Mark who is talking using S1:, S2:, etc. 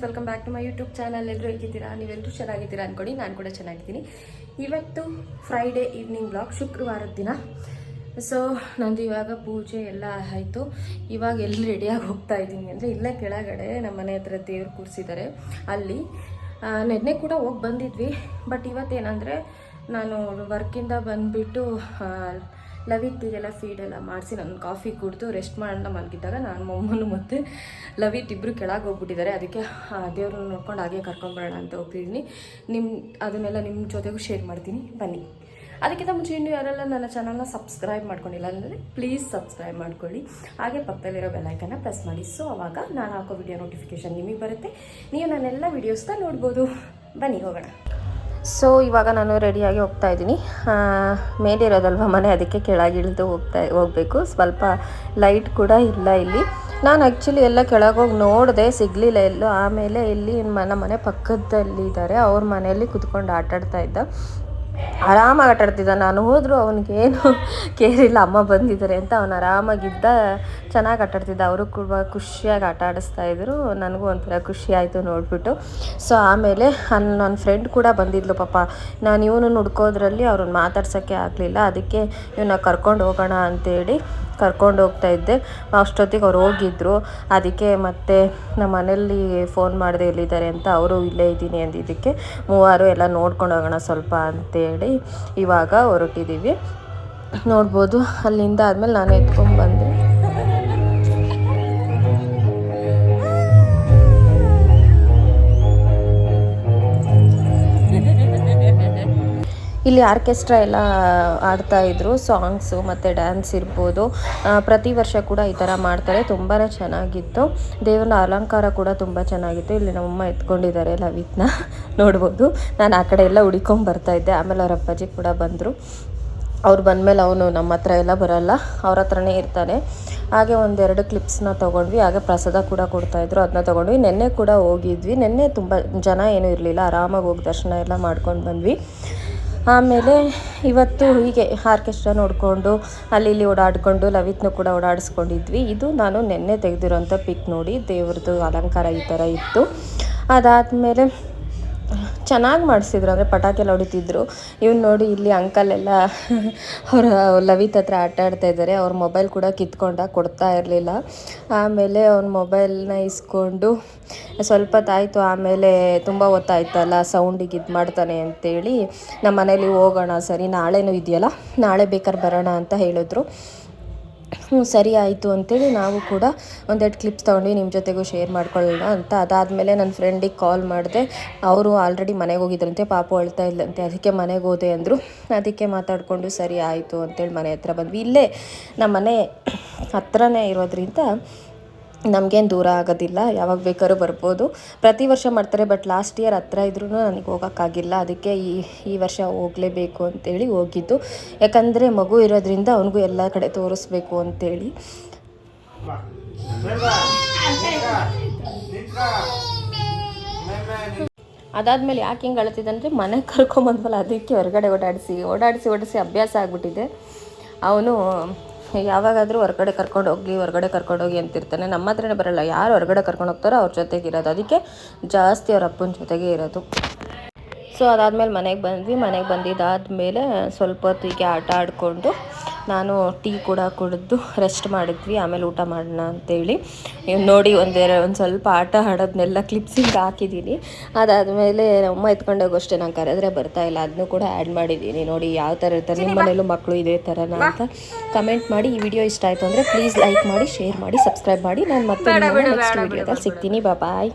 S1: Welcome back to my YouTube channel. ಎಲ್ಲರೂ ಹೇಗಿದ್ದೀರಾ? ನೀವೆಲ್ಲರೂ ಚೆನ್ನಾಗಿದ್ದೀರಾ ಅಂದ್ಕೊಡಿ. ನಾನು ಕೂಡ ಚೆನ್ನಾಗಿದ್ದೀನಿ. ಇವತ್ತು ಫ್ರೈಡೇ ಈವ್ನಿಂಗ್ ಬ್ಲಾಗ್, ಶುಕ್ರವಾರದ ದಿನ. ಸೊ ನಂದು ಇವಾಗ ಪೂಜೆ ಎಲ್ಲ ಆಯಿತು. ಇವಾಗ ಎಲ್ಲಿ ರೆಡಿಯಾಗಿ ಹೋಗ್ತಾ ಇದ್ದೀನಿ ಅಂದರೆ, ಇಲ್ಲೇ ಕೆಳಗಡೆ ನಮ್ಮ ಮನೆ ಹತ್ರ ದೇವ್ರು ಕೂರಿಸಿದ್ದಾರೆ. ಅಲ್ಲಿ ನೆನ್ನೆ ಕೂಡ ಹೋಗಿ ಬಂದಿದ್ವಿ. ಬಟ್ ಇವತ್ತೇನೆಂದರೆ, ನಾನು ವರ್ಕಿಂದ ಬಂದುಬಿಟ್ಟು ಲವಿತ್ಗೆಲ್ಲ ಫೀಡೆಲ್ಲ ಮಾಡಿಸಿ ನಾನು ಕಾಫಿ ಕುಡಿದು ರೆಸ್ಟ್ ಮಾಡೋಣ ಮಲಗಿದ್ದಾಗ ನಾನು ಮೊಮ್ಮನು ಮತ್ತು ಲವಿತ್ ಇಬ್ಬರು ಕೆಳಗೆ ಹೋಗ್ಬಿಟ್ಟಿದ್ದಾರೆ. ಅದಕ್ಕೆ ದೇವ್ರನ್ನ ನೋಡ್ಕೊಂಡು ಹಾಗೆ ಕರ್ಕೊಂಬರೋಣ ಅಂತ ಹೋಗ್ತಿದ್ದೀನಿ. ಅದನ್ನೆಲ್ಲ ನಿಮ್ಮ ಜೊತೆಗೂ ಶೇರ್ ಮಾಡ್ತೀನಿ, ಬನ್ನಿ. ಅದಕ್ಕಿಂತ ಮುಂಚೆ ಇನ್ನೂ ಯಾರೆಲ್ಲ ನನ್ನ ಚಾನಲ್ನ ಸಬ್ಸ್ಕ್ರೈಬ್ ಮಾಡ್ಕೊಂಡಿಲ್ಲ ಅಂದರೆ ಪ್ಲೀಸ್ ಸಬ್ಸ್ಕ್ರೈಬ್ ಮಾಡ್ಕೊಳ್ಳಿ. ಹಾಗೆ ಪಕ್ಕದಲ್ಲಿರೋ ಬೆಲ್ಲೈಕನ್ನ ಪ್ರೆಸ್ ಮಾಡಿ. ಸೊ ಅವಾಗ ನಾನು ಹಾಕೋ ವಿಡಿಯೋ ನೋಟಿಫಿಕೇಷನ್ ನಿಮಗೆ ಬರುತ್ತೆ. ನೀವು ನನ್ನೆಲ್ಲ ವೀಡಿಯೋಸ್ನ ನೋಡ್ಬೋದು. ಬನ್ನಿ ಹೋಗೋಣ. ಸೊ ಇವಾಗ ನಾನು ರೆಡಿಯಾಗಿ ಹೋಗ್ತಾ ಇದ್ದೀನಿ. ಮೇಲಿರೋದಲ್ವ ಮನೆ, ಅದಕ್ಕೆ ಕೆಳಗಿಳಿದು ಹೋಗಬೇಕು. ಸ್ವಲ್ಪ ಲೈಟ್ ಕೂಡ ಇಲ್ಲ ಇಲ್ಲಿ. ನಾನು ಆ್ಯಕ್ಚುಲಿ ಎಲ್ಲ ಕೆಳಗೋಗಿ ನೋಡಿದೆ, ಸಿಗಲಿಲ್ಲ ಎಲ್ಲೂ. ಆಮೇಲೆ ಇಲ್ಲಿ ನಮ್ಮ ಮನೆ ಪಕ್ಕದಲ್ಲಿದ್ದಾರೆ, ಅವ್ರ ಮನೆಯಲ್ಲಿ ಕುತ್ಕೊಂಡು ಆಟಾಡ್ತಾ ಇದ್ದ. ಆರಾಮಾಗಿ ಆಟಾಡ್ತಿದ್ದ. ನಾನು ಹೋದರೂ ಅವನಿಗೇನು ಕೇರಿಲ್ಲ, ಅಮ್ಮ ಬಂದಿದ್ದಾರೆ ಅಂತ. ಅವನು ಆರಾಮಾಗಿದ್ದ, ಚೆನ್ನಾಗಿ ಆಟಾಡ್ತಿದ್ದ. ಅವರು ಕೂಡ ಖುಷಿಯಾಗಿ ಆಟ ಆಡಿಸ್ತಾಯಿದ್ರು. ನನಗೂ ಒಂಥರ ಖುಷಿ ಆಯಿತು ನೋಡಿಬಿಟ್ಟು. ಸೊ ಆಮೇಲೆ ನನ್ನ ಫ್ರೆಂಡ್ ಕೂಡ ಬಂದಿದ್ಲು. ಪಾಪ ನಾನು ಇವನು ಹುಡ್ಕೋದ್ರಲ್ಲಿ ಅವ್ರನ್ನ ಮಾತಾಡ್ಸೋಕ್ಕೆ ಆಗಲಿಲ್ಲ. ಅದಕ್ಕೆ ಇವನ್ನ ಕರ್ಕೊಂಡು ಹೋಗೋಣ ಅಂತೇಳಿ ಕರ್ಕೊಂಡು ಹೋಗ್ತಾ ಇದ್ದೆ. ಅಷ್ಟೊತ್ತಿಗೆ ಅವ್ರು ಹೋಗಿದ್ದರು. ಅದಕ್ಕೆ ಮತ್ತೆ ನಮ್ಮ ಮನೇಲಿ ಫೋನ್ ಮಾಡಿದೆ ಎಲ್ಲಿದ್ದಾರೆ ಅಂತ. ಅವರು ಇಲ್ಲೇ ಇದ್ದೀನಿ ಅಂದಿದ್ದಕ್ಕೆ ಮೂವರು ಎಲ್ಲ ನೋಡ್ಕೊಂಡು ಹೋಗೋಣ ಸ್ವಲ್ಪ ಅಂತೇಳಿ ಇವಾಗ ಹೊರಟಿದ್ದೀವಿ. ನೋಡ್ಬೋದು, ಅಲ್ಲಿಂದ ಆದಮೇಲೆ ನಾನು ಎತ್ಕೊಂಡ್ಬಂದೆ. ಇಲ್ಲಿ ಆರ್ಕೆಸ್ಟ್ರಾ ಎಲ್ಲ ಆಡ್ತಾಯಿದ್ರು, ಸಾಂಗ್ಸು ಮತ್ತು ಡ್ಯಾನ್ಸ್ ಇರ್ಬೋದು. ಪ್ರತಿ ವರ್ಷ ಕೂಡ ಈ ಥರ ಮಾಡ್ತಾರೆ. ತುಂಬಾ ಚೆನ್ನಾಗಿತ್ತು. ದೇವರ ಅಲಂಕಾರ ಕೂಡ ತುಂಬ ಚೆನ್ನಾಗಿತ್ತು. ಇಲ್ಲಿ ನಮ್ಮಮ್ಮ ಎತ್ಕೊಂಡಿದ್ದಾರೆ ಲವಿತ್ನ, ನೋಡ್ಬೋದು. ನಾನು ಆ ಕಡೆ ಎಲ್ಲ ಹುಡ್ಕೊಂಬರ್ತಾಯಿದ್ದೆ. ಆಮೇಲೆ ಅವ್ರ ಅಪ್ಪಾಜಿ ಕೂಡ ಬಂದರು. ಅವ್ರು ಬಂದಮೇಲೆ ಅವನು ನಮ್ಮ ಹತ್ರ ಎಲ್ಲ ಬರೋಲ್ಲ, ಅವ್ರ ಹತ್ರನೇ ಇರ್ತಾನೆ. ಹಾಗೆ ಒಂದೆರಡು ಕ್ಲಿಪ್ಸ್ನ ತೊಗೊಂಡ್ವಿ. ಹಾಗೆ ಪ್ರಸಾದ ಕೂಡ ಕೊಡ್ತಾಯಿದ್ರು, ಅದನ್ನ ತೊಗೊಂಡ್ವಿ. ನೆನ್ನೆ ಕೂಡ ಹೋಗಿದ್ವಿ. ನೆನ್ನೆ ತುಂಬ ಜನ ಏನೂ ಇರಲಿಲ್ಲ, ಆರಾಮಾಗಿ ಹೋಗಿ ದರ್ಶನ ಎಲ್ಲ ಮಾಡ್ಕೊಂಡು ಬಂದ್ವಿ. ಆಮೇಲೆ ಇವತ್ತು ಹೀಗೆ ಆರ್ಕೆಸ್ಟ್ರಾ ನೋಡಿಕೊಂಡು ಅಲ್ಲಿ ಇಲ್ಲಿ ಓಡಾಡಿಕೊಂಡು ಲವಿತ್ನೂ ಕೂಡ ಓಡಾಡಿಸ್ಕೊಂಡಿದ್ವಿ. ಇದು ನಾನು ನೆನ್ನೆ ತೆಗೆದಿರೋಂಥ ಪಿಕ್ ನೋಡಿ. ದೇವ್ರದ್ದು ಅಲಂಕಾರ ಈ ಥರ ಇತ್ತು. ಅದಾದಮೇಲೆ ಚೆನ್ನಾಗಿ ಮಾಡಿಸಿದ್ರು, ಅಂದರೆ ಪಟಾಕಿ ಎಲ್ಲ ಹೊಡಿತಿದ್ರು. ಇವ್ನು ನೋಡಿ ಇಲ್ಲಿ ಅಂಕಲ್ ಎಲ್ಲ ಅವರ ಲವಿತ್ ಹತ್ರ ಆಟ ಆಡ್ತಾಯಿದ್ದಾರೆ. ಅವ್ರ ಮೊಬೈಲ್ ಕೂಡ ಕೊಡ್ತಾ ಇರಲಿಲ್ಲ. ಆಮೇಲೆ ಅವ್ನ ಮೊಬೈಲ್ನ ಇಸ್ಕೊಂಡು ಸ್ವಲ್ಪ ಹೊತ್ತಾಯಿತು. ಆಮೇಲೆ ತುಂಬ ಹೊತ್ತಾಯ್ತಲ್ಲ, ಸೌಂಡಿಗೆ ಇದು ಮಾಡ್ತಾನೆ ಅಂತೇಳಿ ನಮ್ಮ ಮನೇಲಿ ಹೋಗೋಣ, ಸರಿ ನಾಳೆನೂ ಇದೆಯಲ್ಲ, ನಾಳೆ ಬೇಕಾದ್ರೆ ಬರೋಣ ಅಂತ ಹೇಳಿದ್ರು. ಸರಿ ಆಯಿತು ಅಂತೇಳಿ ನಾವು ಕೂಡ ಒಂದೆರಡು ಕ್ಲಿಪ್ಸ್ ತೊಗೊಂಡು ನಿಮ್ಮ ಜೊತೆಗೂ ಶೇರ್ ಮಾಡ್ಕೊಳ್ಳೋಣ ಅಂತ. ಅದಾದಮೇಲೆ ನನ್ನ ಫ್ರೆಂಡಿಗೆ ಕಾಲ್ ಮಾಡಿದೆ. ಅವರು ಆಲ್ರೆಡಿ ಮನೆಗೆ ಹೋಗಿದ್ರಂತೆ, ಪಾಪು ಅಳ್ತಾ ಇಲ್ಲಂತೆ. ಅದಕ್ಕೆ ಮನೆಗೆ ಹೋದೆ ಅಂದರು. ಅದಕ್ಕೆ ಮಾತಾಡಿಕೊಂಡು ಸರಿ ಆಯಿತು ಅಂತೇಳಿ ಮನೆ ಹತ್ರ ಬಂದ್ವಿ. ಇಲ್ಲೇ ನಮ್ಮ ಮನೆ ಹತ್ರನೇ ಇರೋದ್ರಿಂದ ನಮಗೇನು ದೂರ ಆಗೋದಿಲ್ಲ, ಯಾವಾಗ ಬೇಕಾದ್ರೂ ಬರ್ಬೋದು. ಪ್ರತಿ ವರ್ಷ ಮಾಡ್ತಾರೆ, ಬಟ್ ಲಾಸ್ಟ್ ಇಯರ್ ಹತ್ರ ಇದ್ರೂ ನನಗೆ ಹೋಗೋಕ್ಕಾಗಿಲ್ಲ. ಅದಕ್ಕೆ ಈ ವರ್ಷ ಹೋಗಲೇಬೇಕು ಅಂತೇಳಿ ಹೋಗಿದ್ದು. ಯಾಕಂದರೆ ಮಗು ಇರೋದ್ರಿಂದ ಅವನಿಗೂ ಎಲ್ಲ ಕಡೆ ತೋರಿಸ್ಬೇಕು ಅಂತೇಳಿ. ಅದಾದಮೇಲೆ ಯಾಕೆ ಹಿಂಗೆ ಅಳ್ತಿದ್ದಂದರೆ, ಮನೆಗೆ ಕರ್ಕೊಂಬಂದ್ವಲ್ಲ, ಅದಕ್ಕೆ ಹೊರಗಡೆ ಓಡಾಡಿಸಿ ಅಭ್ಯಾಸ ಆಗಿಬಿಟ್ಟಿದೆ. ಅವನು ಯಾವಾಗಾದರೂ ಹೊರಗಡೆ ಕರ್ಕೊಂಡೋಗಿ ಅಂತಿರ್ತಾನೆ. ನಮ್ಮ ಹತ್ರನೇ ಬರೋಲ್ಲ. ಯಾರು ಹೊರಗಡೆ ಕರ್ಕೊಂಡು ಹೋಗ್ತಾರೋ ಅವ್ರ ಜೊತೆಗೆ ಇರೋದು. ಅದಕ್ಕೆ ಜಾಸ್ತಿ ಅವ್ರ ಅಪ್ಪನ ಜೊತೆಗೆ ಇರೋದು. ಸೊ ಅದಾದಮೇಲೆ ಮನೆಗೆ ಬಂದಿದ್ದಾದಮೇಲೆ ಸ್ವಲ್ಪ ಹೊತ್ತಿಗೆ ಆಟ ಆಡಿಕೊಂಡು ನಾನು ಟೀ ಕೂಡ ಕುಡಿದು ರೆಸ್ಟ್ ಮಾಡಿದ್ವಿ. ಆಮೇಲೆ ಊಟ ಮಾಡೋಣ ಅಂತೇಳಿ ನೋಡಿ ಒಂದು ಸ್ವಲ್ಪ ಆಟ ಆಡೋದನ್ನೆಲ್ಲ ಕ್ಲಿಪ್ಸಿಂಗ್ ಹಾಕಿದ್ದೀನಿ. ಅದಾದಮೇಲೆ ಅಮ್ಮ ಎತ್ಕೊಂಡೋಗೋ ಅಷ್ಟೇ, ನಾನು ಕರೆದ್ರೆ ಬರ್ತಾಯಿಲ್ಲ, ಅದನ್ನು ಕೂಡ ಆ್ಯಡ್ ಮಾಡಿದ್ದೀನಿ. ನೋಡಿ ಯಾವ ಥರ ಇರ್ತಾರೆ, ನಿಮ್ಮ ಮನೇಲೂ ಮಕ್ಕಳು ಇದೇ ಥರನ ಅಂತ ಕಮೆಂಟ್ ಮಾಡಿ. ಈ ವಿಡಿಯೋ ಇಷ್ಟ ಆಯಿತು ಅಂದರೆ ಪ್ಲೀಸ್ ಲೈಕ್ ಮಾಡಿ, ಶೇರ್ ಮಾಡಿ, ಸಬ್ಸ್ಕ್ರೈಬ್ ಮಾಡಿ. ನಾನು ಮತ್ತೆ ನೆಕ್ಸ್ಟ್ ವಿಡಿಯೋದಲ್ಲಿ ಸಿಗ್ತೀನಿ. ಬಾಯ್.